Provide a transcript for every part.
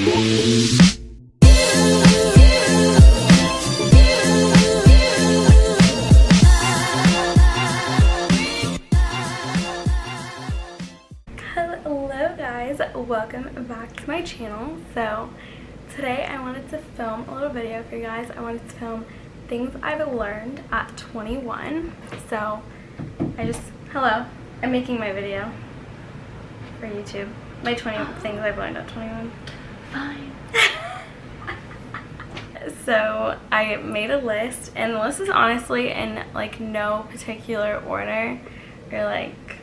Hello guys, welcome back to my channel. So today I wanted to film a little video for you guys. I wanted to film things I've learned at 21. So hello, I'm making my video for YouTube. My 20 things I've learned at 21. Fine. So I made a list, and the list is honestly in like no particular order, or like,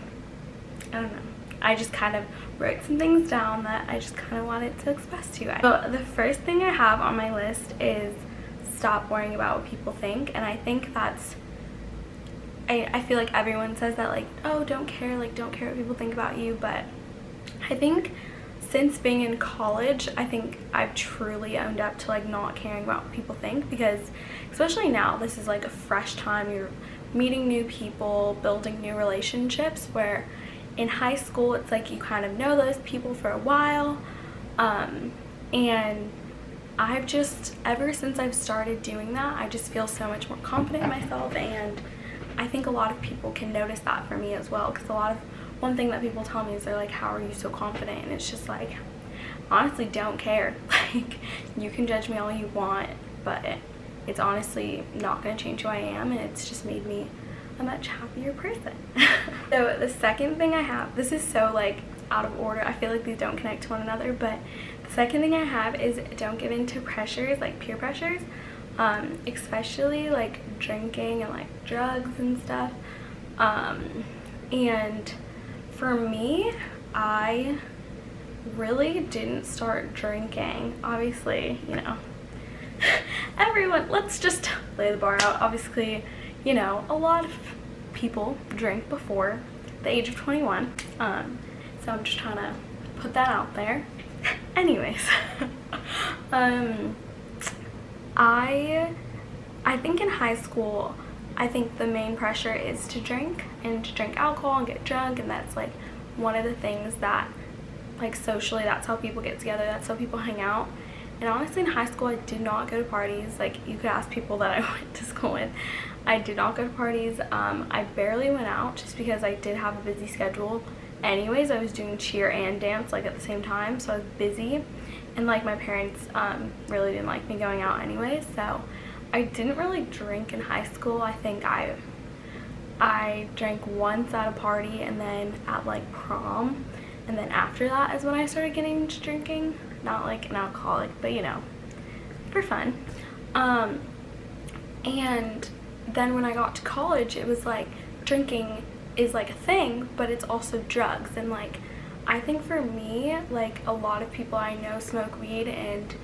I don't know. I just kind of wrote some things down that I just kind of wanted to express to you guys. So the first thing I have on my list is stop worrying about what people think. And I think that's, I feel like everyone says that, like, oh, don't care what people think about you. But I think since being in college, I think I've truly owned up to like not caring about what people think, because especially now, this is like a fresh time. You're meeting new people, building new relationships, where in high school, it's like you kind of know those people for a while, and I've just, ever since I've started doing that, I just feel so much more confident in myself, and I think a lot of people can notice that for me as well, because one thing that people tell me is they're like, how are you so confident? And it's just like, honestly, don't care. Like, you can judge me all you want, but it's honestly not going to change who I am, and it's just made me a much happier person. So the second thing I have, this is so like out of order, I feel like these don't connect to one another, but the second thing I have is don't give in to pressures, like peer pressures, especially like drinking and like drugs and stuff. And for me, I really didn't start drinking, obviously, you know, everyone, let's just lay the bar out. Obviously, you know, a lot of people drink before the age of 21, so I'm just trying to put that out there. Anyways, I think in high school, I think the main pressure is to drink alcohol and get drunk, and that's like one of the things that, like, socially, that's how people get together, that's how people hang out. And honestly, in high school, I did not go to parties. Like, you could ask people that I went to school with. I did not go to parties. I barely went out just because I did have a busy schedule. Anyways, I was doing cheer and dance, like, at the same time, so I was busy. And, like, my parents really didn't like me going out anyways, so I didn't really drink in high school. I think I drank once at a party, and then at, like, prom. And then after that is when I started getting into drinking. Not like an alcoholic, but you know, for fun. And then when I got to college, it was like drinking is like a thing, but it's also drugs. And like, I think for me, like, a lot of people I know smoke weed, and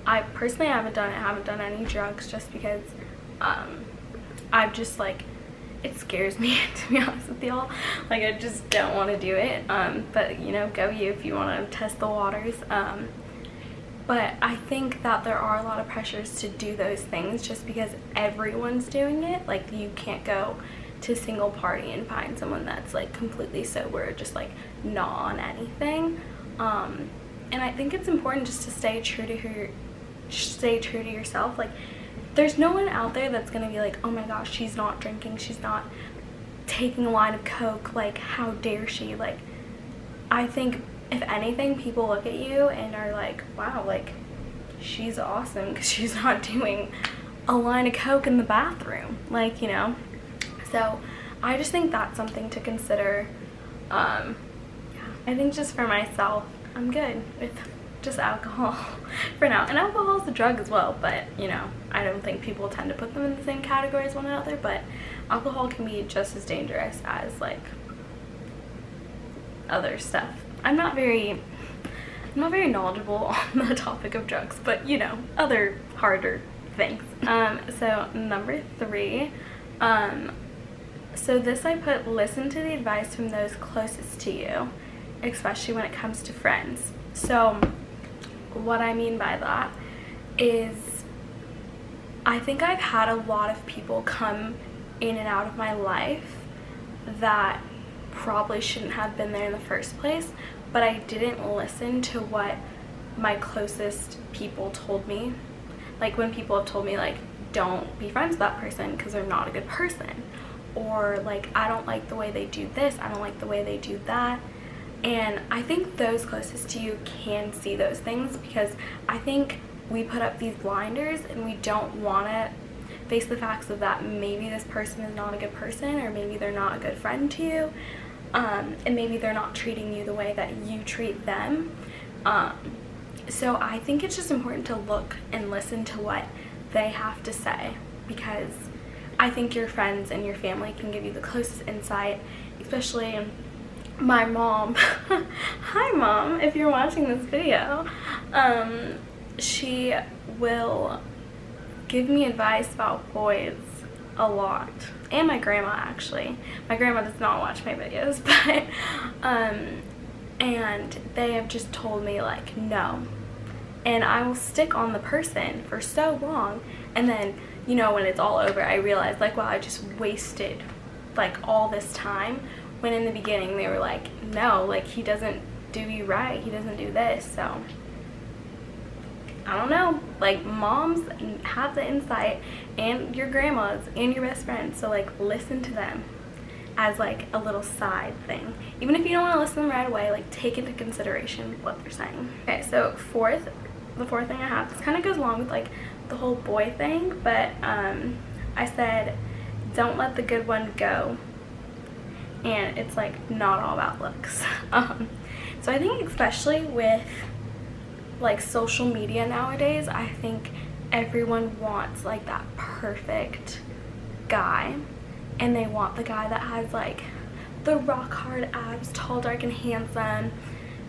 I personally haven't done any drugs, just because I've just like, it scares me, to be honest with y'all. Like, I just don't want to do it. But you know, go you if you want to test the waters. But I think that there are a lot of pressures to do those things just because everyone's doing it. Like, you can't go to a single party and find someone that's like completely sober, just like not on anything. And I think it's important just to stay true to yourself. Like, there's no one out there that's gonna be like, oh my gosh, she's not drinking, she's not taking a line of coke, like, how dare she. Like, I think if anything, people look at you and are like, wow, like, she's awesome because she's not doing a line of coke in the bathroom, like, you know. So I just think that's something to consider. Yeah, I think just for myself, I'm good with just alcohol for now. And alcohol is a drug as well, but you know, I don't think people tend to put them in the same category as one another, but alcohol can be just as dangerous as like other stuff. I'm not very knowledgeable on the topic of drugs, but you know, other harder things. So number 3, so this I put, listen to the advice from those closest to you, especially when it comes to friends. So what I mean by that is, I think I've had a lot of people come in and out of my life that probably shouldn't have been there in the first place, but I didn't listen to what my closest people told me, like when people have told me like, don't be friends with that person because they're not a good person, or like, I don't like the way they do this, I don't like the way they do that. And I think those closest to you can see those things, because I think we put up these blinders and we don't want to face the facts of that maybe this person is not a good person, or maybe they're not a good friend to you, and maybe they're not treating you the way that you treat them. So I think it's just important to look and listen to what they have to say, because I think your friends and your family can give you the closest insight, especially my mom. Hi mom, if you're watching this video. She will give me advice about boys a lot, and my grandma actually. My grandma does not watch my videos, but and they have just told me like, no. And I will stick on the person for so long, and then, you know, when it's all over, I realize like, wow, I just wasted like all this time, when in the beginning they were like, no, like he doesn't do you right, he doesn't do this. So I don't know, like moms have the insight, and your grandmas and your best friends, so like listen to them as like a little side thing. Even if you don't want to listen to them right away, like take into consideration what they're saying. Okay, so the fourth thing I have, this kind of goes along with like the whole boy thing, but I said don't let the good one go, and it's like not all about looks. So I think especially with like social media nowadays, I think everyone wants like that perfect guy, and they want the guy that has like the rock hard abs, tall, dark, and handsome.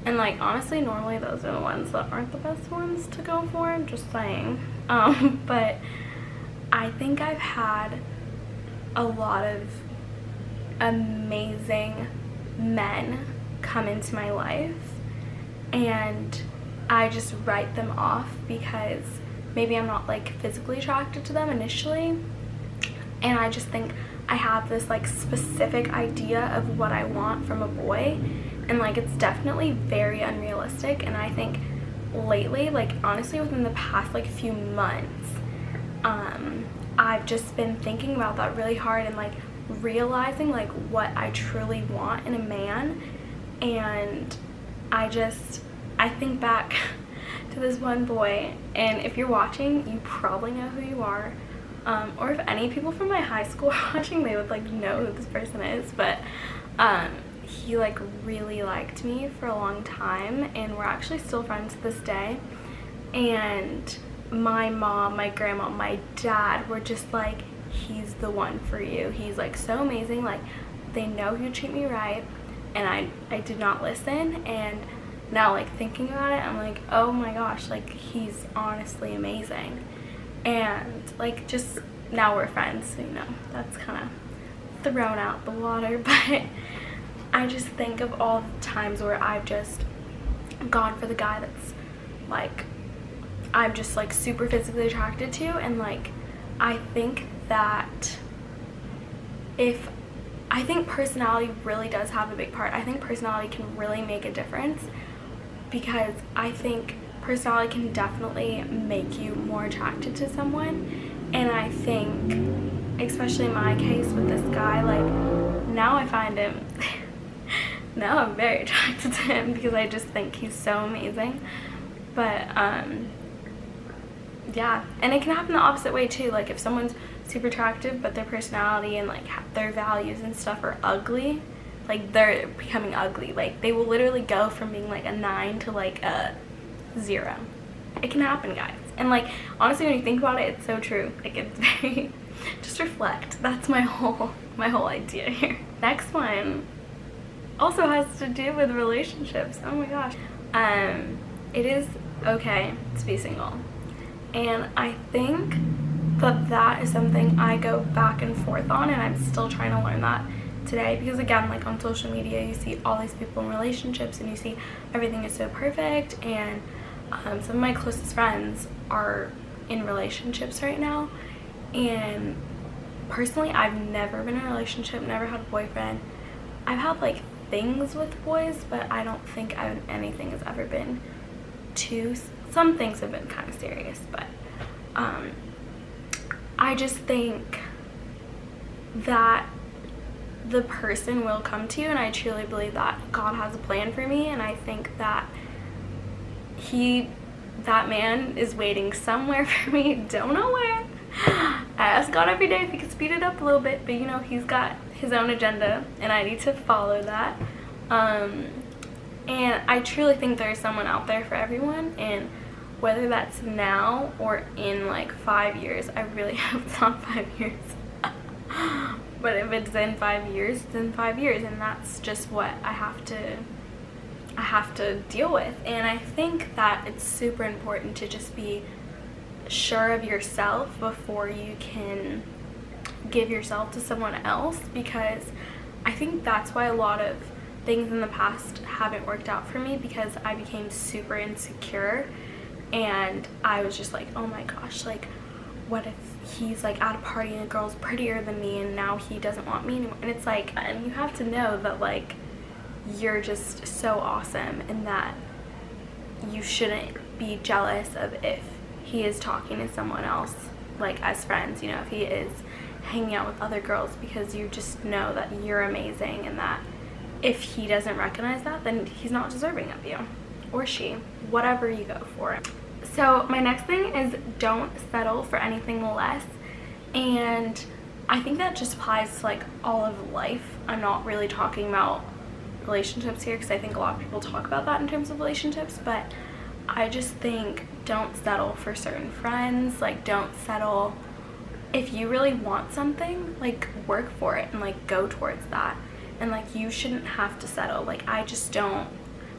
And like honestly, normally those are the ones that aren't the best ones to go for, I'm just saying. But I think I've had a lot of amazing men come into my life, and I just write them off because maybe I'm not like physically attracted to them initially, and I just think I have this like specific idea of what I want from a boy, and like it's definitely very unrealistic. And I think lately, like honestly within the past like few months, I've just been thinking about that really hard, and like realizing like what I truly want in a man. And I think back to this one boy, and if you're watching, you probably know who you are, or if any people from my high school are watching, they would like know who this person is. But he like really liked me for a long time, and we're actually still friends to this day. And my mom, my grandma, my dad were just like, he's the one for you, he's like so amazing, like they know he'll treat me right. And I did not listen, and now like thinking about it, I'm like, oh my gosh, like he's honestly amazing. And like just now we're friends, so you know, that's kind of thrown out the water. But I just think of all the times where I've just gone for the guy that's like I'm just like super physically attracted to, and like I think that I think personality really does have a big part. I think personality can really make a difference, because I think personality can definitely make you more attracted to someone. And I think, especially in my case with this guy, like now I find him now I'm very attracted to him because I just think he's so amazing. But yeah, and it can happen the opposite way too. Like if someone's super attractive but their personality and like their values and stuff are ugly, like they're becoming ugly, like they will literally go from being like a 9 to like a 0. It can happen, guys. And like honestly, when you think about it, it's so true. Like it's very just reflect. That's my whole idea here. Next one also has to do with relationships. Oh my gosh. It is okay to be single, and I think that is something I go back and forth on, and I'm still trying to learn that today, because again, like on social media you see all these people in relationships and you see everything is so perfect, and some of my closest friends are in relationships right now. And personally, I've never been in a relationship, never had a boyfriend. I've had like things with boys, but I don't think anything has ever been some things have been kind of serious, but I just think that the person will come to you, and I truly believe that God has a plan for me, and I think that that man is waiting somewhere for me. Don't know where. I ask God every day if he could speed it up a little bit, but you know, he's got his own agenda and I need to follow that. And I truly think there's someone out there for everyone, and whether that's now or in like 5 years, I really hope it's not 5 years. But if it's in 5 years, it's in 5 years, and that's just what I have to deal with. And I think that it's super important to just be sure of yourself before you can give yourself to someone else, because I think that's why a lot of things in the past haven't worked out for me, because I became super insecure and I was just like, oh my gosh, like what if he's like at a party and a girl's prettier than me and now he doesn't want me anymore? And it's like, and you have to know that like you're just so awesome, and that you shouldn't be jealous of if he is talking to someone else, like as friends, you know, if he is hanging out with other girls, because you just know that you're amazing, and that if he doesn't recognize that, then he's not deserving of you, or she, whatever you go for. So my next thing is don't settle for anything less, and I think that just applies to like all of life. I'm not really talking about relationships here, because I think a lot of people talk about that in terms of relationships, but I just think don't settle for certain friends. Like, don't settle. If you really want something, like work for it and like go towards that, and like you shouldn't have to settle. Like, I just don't.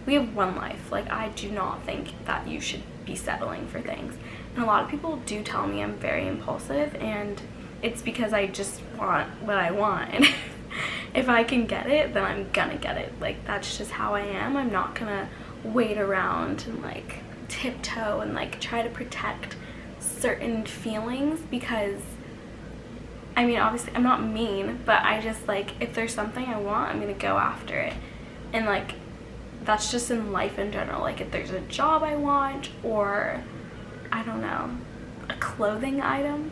We have one life. Like, I do not think that you should be settling for things. And a lot of people do tell me I'm very impulsive, and it's because I just want what I want, and if I can get it, then I'm gonna get it. Like, that's just how I am. I'm not gonna wait around and like tiptoe and like try to protect certain feelings, because I mean, obviously I'm not mean, but I just like, if there's something I want, I'm gonna go after it. And like, that's just in life in general. Like, if there's a job I want, or I don't know, a clothing item,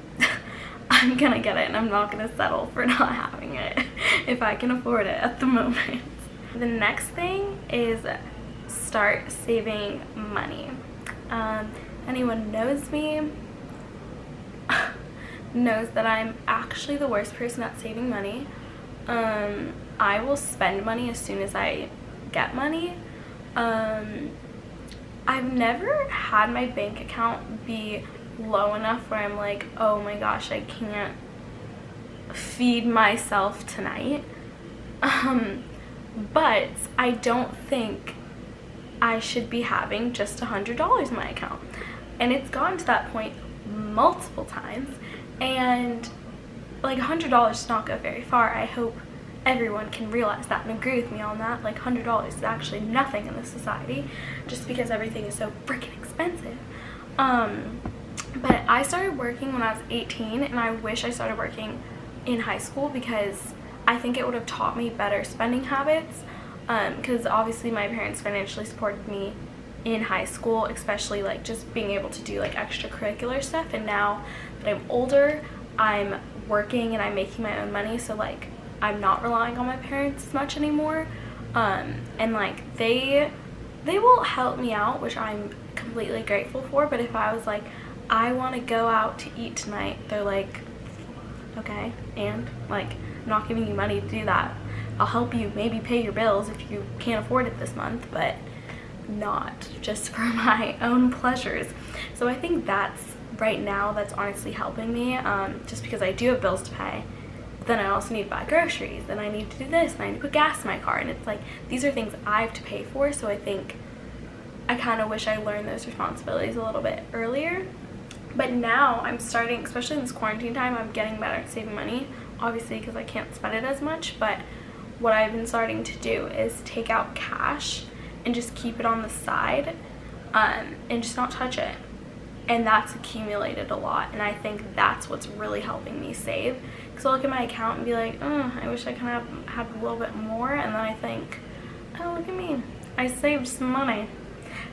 I'm gonna get it, and I'm not gonna settle for not having it if I can afford it at the moment. The next thing is start saving money. Anyone knows me knows that I'm actually the worst person at saving money. I will spend money as soon as I get money. I've never had my bank account be low enough where I'm like, oh my gosh, I can't feed myself tonight. But I don't think I should be having just $100 in my account. And it's gotten to that point multiple times, and like $100 does not go very far. I hope everyone can realize that and agree with me on that. Like, $100 is actually nothing in this society, just because everything is so freaking expensive. But I started working when I was 18, and I wish I started working in high school, because I think it would have taught me better spending habits, because obviously my parents financially supported me in high school, especially like just being able to do like extracurricular stuff. And now that I'm older, I'm working and I'm making my own money, so like I'm not relying on my parents as much anymore, and like they will help me out, which I'm completely grateful for. But if I was like, I want to go out to eat tonight, they're like, okay, and like, I'm not giving you money to do that. I'll help you maybe pay your bills if you can't afford it this month, but not just for my own pleasures. So I think that's, right now, that's honestly helping me, just because I do have bills to pay. But then I also need to buy groceries, and I need to do this, and I need to put gas in my car, and it's like, these are things I have to pay for. So I think I kind of wish I learned those responsibilities a little bit earlier. But now I'm starting, especially in this quarantine time, I'm getting better at saving money, obviously because I can't spend it as much. But what I've been starting to do is take out cash and just keep it on the side, and just not touch it. And that's accumulated a lot, and I think that's what's really helping me save. Because I'll look at my account and be like, oh, I wish I could have had a little bit more, and then I think, oh, look at me, I saved some money.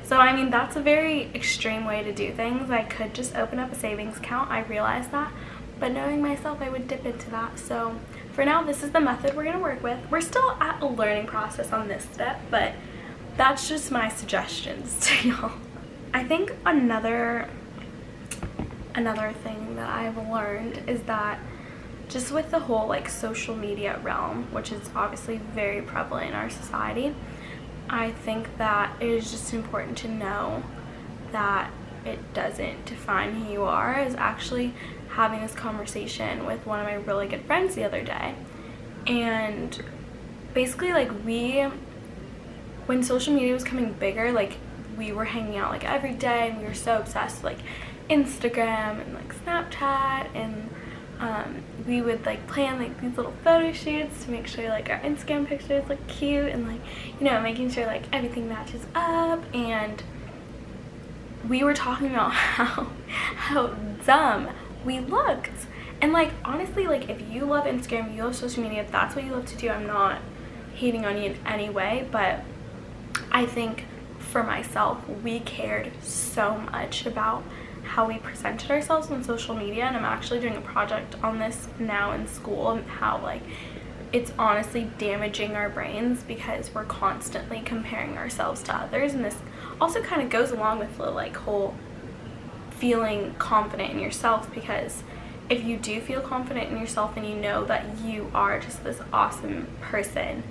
So I mean, that's a very extreme way to do things. I could just open up a savings account, I realize that, but knowing myself, I would dip into that. So for now, this is the method we're going to work with. We're still at a learning process on this step, but that's just my suggestions to y'all. I think another thing that I've learned is that just with the whole like social media realm, which is obviously very prevalent in our society, I think that it is just important to know that it doesn't define who you are. I was actually having this conversation with one of my really good friends the other day, and basically like when social media was coming bigger, like we were hanging out like every day, and we were so obsessed with like Instagram and like Snapchat, and we would like plan like these little photo shoots to make sure like our Instagram pictures look cute, and like, you know, making sure like everything matches up. And we were talking about how dumb we looked. And like honestly, like if you love Instagram, you love social media, if that's what you love to do, I'm not hating on you in any way, but I think for myself, we cared so much about how we presented ourselves on social media, and I'm actually doing a project on this now in school, and how like it's honestly damaging our brains because we're constantly comparing ourselves to others. And this also kind of goes along with the like whole feeling confident in yourself, because if you do feel confident in yourself and you know that you are just this awesome person,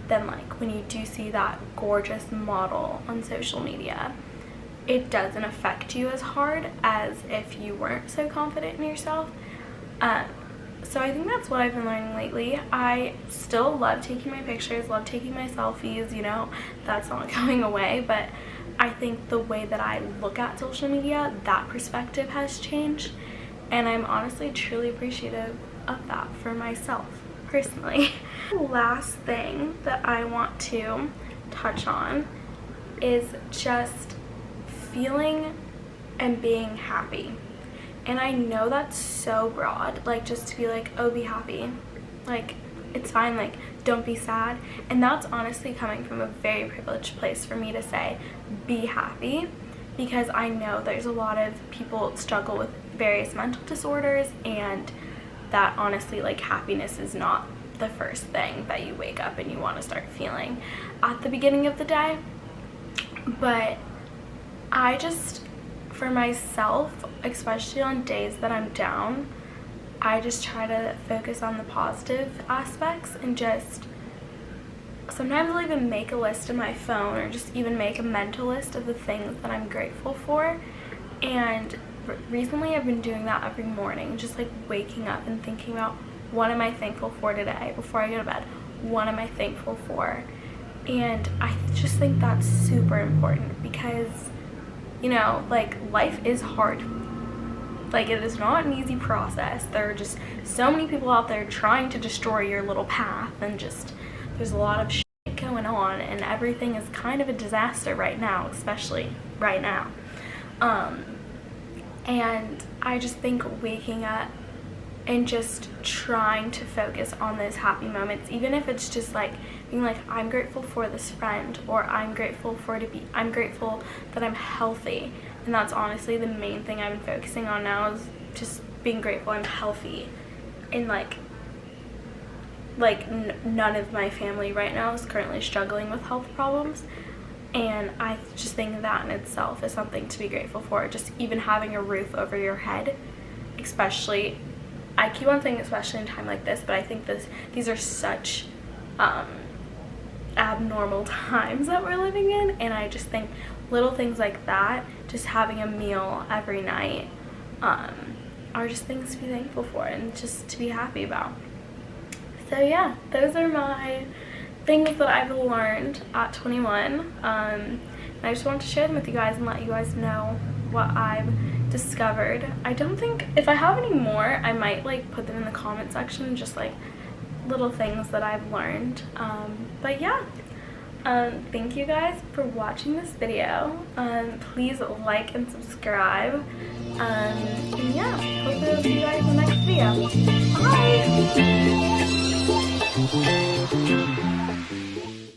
then like when you do see that gorgeous model on social media, it doesn't affect you as hard as if you weren't so confident in yourself. So I think that's what I've been learning lately. I still love taking my pictures, love taking my selfies, you know, that's not going away, but I think the way that I look at social media, that perspective has changed, and I'm honestly truly appreciative of that for myself personally. The last thing that I want to touch on is just feeling and being happy. And I know that's so broad, like just to be like, oh, be happy, like it's fine, like don't be sad. And that's honestly coming from a very privileged place for me to say be happy, because I know there's a lot of people struggle with various mental disorders, and that honestly like happiness is not the first thing that you wake up and you want to start feeling at the beginning of the day. But I just, for myself, especially on days that I'm down, I just try to focus on the positive aspects, and just sometimes I'll even make a list in my phone, or just even make a mental list of the things that I'm grateful for. And recently I've been doing that every morning, just like waking up and thinking about what am I thankful for today before I go to bed, what am I thankful for. And I just think that's super important, because you know, like life is hard. Like it is not an easy process. There are just so many people out there trying to destroy your little path, and just there's a lot of shit going on, and everything is kind of a disaster right now, especially right now. And I just think waking up and just trying to focus on those happy moments, even if it's just like being like, I'm grateful for this friend, or I'm grateful that I'm healthy. And that's honestly the main thing I've been focusing on now, is just being grateful I'm healthy. And like none of my family right now is currently struggling with health problems, and I just think that in itself is something to be grateful for. Just even having a roof over your head, especially, I keep on saying especially in a time like this, but I think these are such abnormal times that we're living in, and I just think little things like that, just having a meal every night, are just things to be thankful for and just to be happy about. So yeah, those are my things that I've learned at 21. And I just wanted to share them with you guys and let you guys know what I've discovered. I don't think, if I have any more, I might like put them in the comment section, just like little things that I've learned. But yeah, thank you guys for watching this video. Please like and subscribe. And yeah, hopefully I'll see you guys in the next video. Bye!